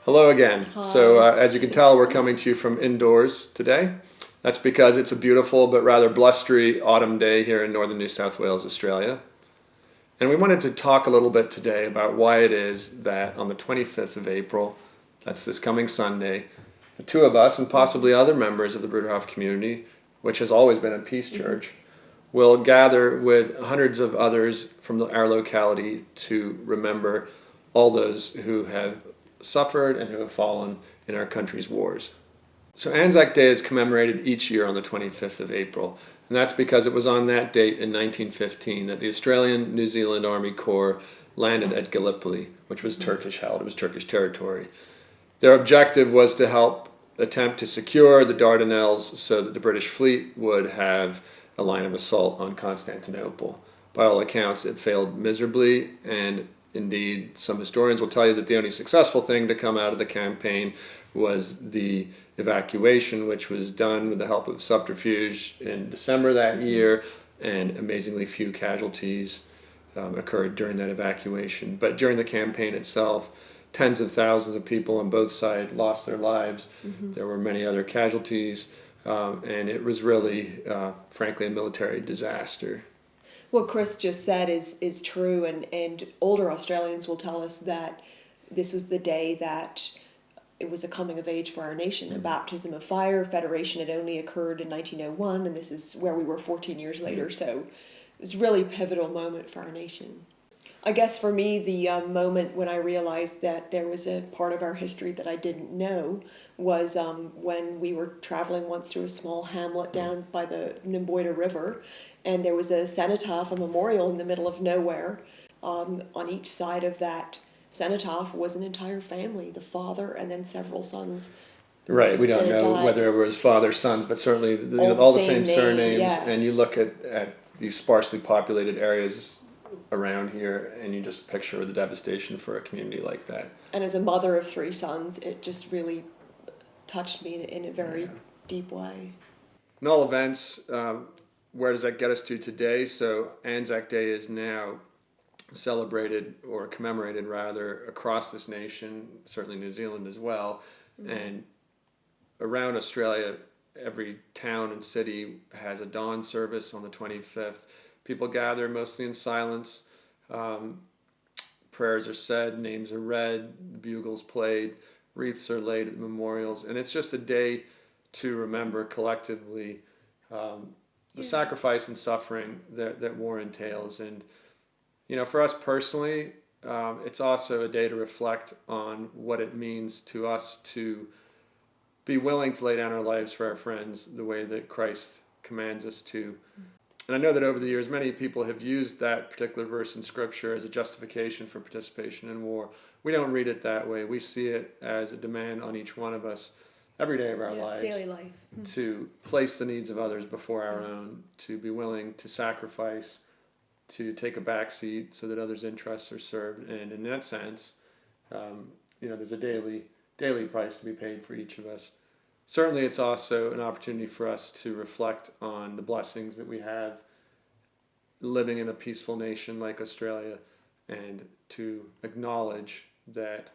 Hello again. Hi. So as you can tell, we're coming to you from indoors today. That's because it's a beautiful but rather blustery autumn day here in northern New South Wales, Australia. And we wanted to talk a little bit today about why it is that on the 25th of April, that's this coming Sunday, the two of us and possibly other members of the Bruderhof community, which has always been a peace church, will gather with hundreds of others from our locality to remember all those who have suffered and who have fallen in our country's wars. So ANZAC Day is commemorated each year on the 25th of April, and that's because it was on that date in 1915 that the Australian New Zealand Army Corps landed at Gallipoli, which was Turkish held, it was Turkish territory. Their objective was to help attempt to secure the Dardanelles so that the British fleet would have a line of assault on Constantinople. By all accounts, it failed miserably, and indeed, some historians will tell you that the only successful thing to come out of the campaign was the evacuation, which was done with the help of subterfuge in December that year, and amazingly few casualties occurred during that evacuation. But during the campaign itself, tens of thousands of people on both sides lost their lives. There were many other casualties, and it was really, frankly, a military disaster. What Chris just said is true, and older Australians will tell us that this was the day that it was a coming of age for our nation, a baptism of fire. Federation had only occurred in 1901, and this is where we were 14 years later, so it was a really pivotal moment for our nation. I guess for me, the moment when I realized that there was a part of our history that I didn't know was when we were traveling once through a small hamlet down by the Nimboida River, and there was a cenotaph, a memorial in the middle of nowhere. On each side of that cenotaph was an entire family, the father and then several sons. Right, we don't know died. whether it was father, sons, but certainly All the the same same surnames. name, yes. And you look at these sparsely populated areas around here, and you just picture the devastation for a community like that. And as a mother of three sons, it just really touched me in a very deep way. In all events, where does that get us to today? So ANZAC Day is now celebrated, or commemorated rather, across this nation, certainly New Zealand as well, and around Australia, every town and city has a dawn service on the 25th. People gather mostly in silence. Prayers are said, names are read, bugles played, wreaths are laid at the memorials, and it's just a day to remember collectively the sacrifice and suffering that war entails. And for us personally, it's also a day to reflect on what it means to us to be willing to lay down our lives for our friends the way that Christ commands us to. And I know that over the years, many people have used that particular verse in Scripture as a justification for participation in war. We don't read it that way. We see it as a demand on each one of us every day of our lives. Daily life. To place the needs of others before our own, to be willing to sacrifice, to take a back seat so that others' interests are served. And in that sense, there's a daily price to be paid for each of us. Certainly, it's also an opportunity for us to reflect on the blessings that we have living in a peaceful nation like Australia, and to acknowledge that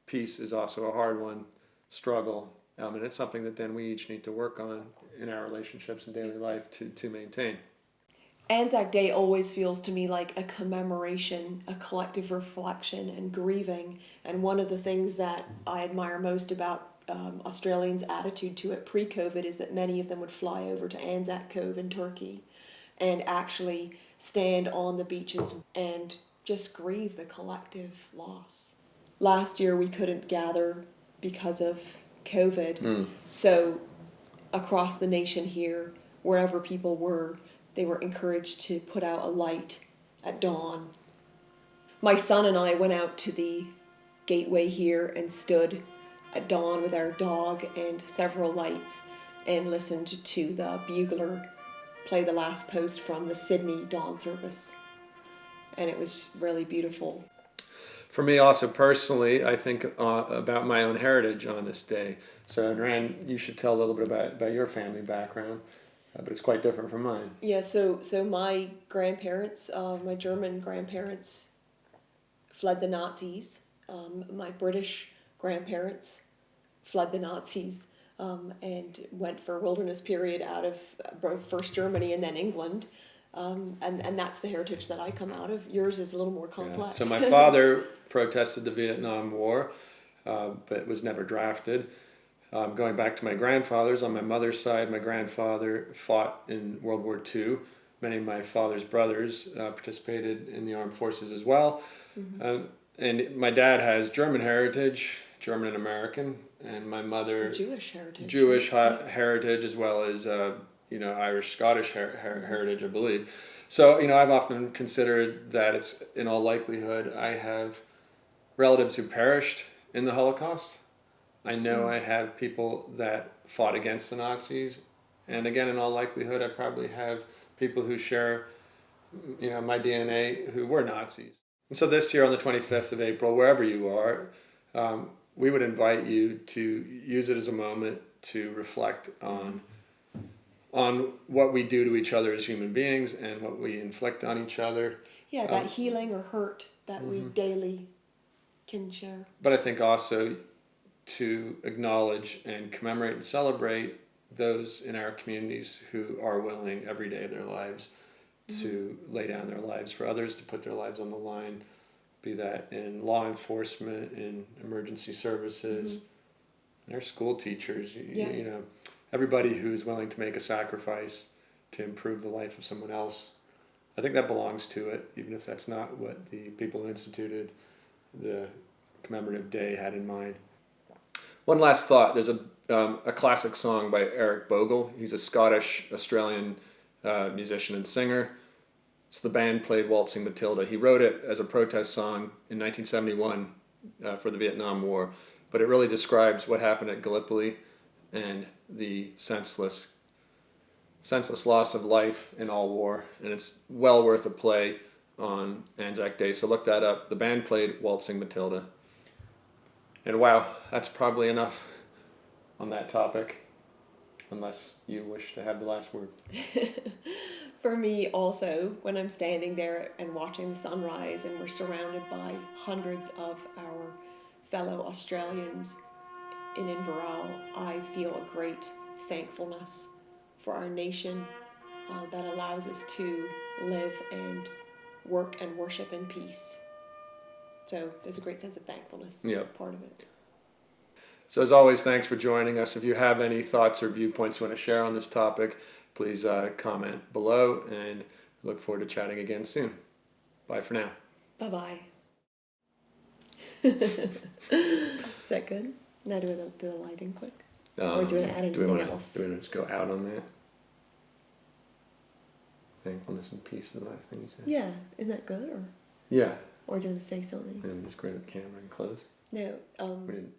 peace is also a hard one, struggle, and it's something that then we each need to work on in our relationships and daily life to maintain. ANZAC Day always feels to me like a commemoration, a collective reflection and grieving. And one of the things that I admire most about Australians' attitude to it pre-COVID is that many of them would fly over to ANZAC Cove in Turkey and actually stand on the beaches and just grieve the collective loss. Last year we couldn't gather because of COVID, so across the nation here, wherever people were, they were encouraged to put out a light at dawn. My son and I went out to the gateway here and stood at dawn with our dog and several lights and listened to the bugler play the last post from the Sydney dawn service. And it was really beautiful. For me also personally, I think about my own heritage on this day. So Norann, you should tell a little bit about your family background, but it's quite different from mine. Yeah, so my grandparents, my German grandparents fled the Nazis. My British grandparents fled the Nazis and went for a wilderness period out of both first Germany and then England. And that's the heritage that I come out of. Yours is a little more complex. So my father protested the Vietnam War, but was never drafted. Going back to my grandfathers, on my mother's side, my grandfather fought in World War II. Many of my father's brothers participated in the armed forces as well. Mm-hmm. And my dad has German heritage, German and American, and my mother Jewish heritage. Heritage, as well as Irish Scottish heritage, I believe. So I've often considered that it's, in all likelihood, I have relatives who perished in the Holocaust. I know I have people that fought against the Nazis, and again, in all likelihood, I probably have people who share, my DNA who were Nazis. And so this year on the 25th of April, wherever you are, we would invite you to use it as a moment to reflect on what we do to each other as human beings and what we inflict on each other. Yeah, that healing or hurt that we daily can share. But I think also to acknowledge and commemorate and celebrate those in our communities who are willing every day of their lives to lay down their lives for others, to put their lives on the line, be that in law enforcement, in emergency services, our school teachers, everybody who's willing to make a sacrifice to improve the life of someone else. I think that belongs to it, even if that's not what the people who instituted the commemorative day had in mind. One last thought. There's a classic song by Eric Bogle. He's a Scottish-Australian musician and singer. So the band played Waltzing Matilda. He wrote it as a protest song in 1971 for the Vietnam War, but it really describes what happened at Gallipoli and the senseless loss of life in all war, and it's well worth a play on ANZAC Day, so look that up. The band played Waltzing Matilda. And wow, that's probably enough on that topic, unless you wish to have the last word. For me also, when I'm standing there and watching the sunrise and we're surrounded by hundreds of our fellow Australians in Inverell, I feel a great thankfulness for our nation that allows us to live and work and worship in peace. So there's a great sense of thankfulness part of it. So as always, thanks for joining us. If you have any thoughts or viewpoints you want to share on this topic, please comment below, and look forward to chatting again soon. Bye for now. Bye-bye. Is that good? Now do the lighting quick? Or do we add anything else? Do we want to just go out on that? Thankfulness and peace was the last thing you said. Yeah. Isn't that good? Yeah. Or do you want to say something? And just grab the camera and close. No. We didn't.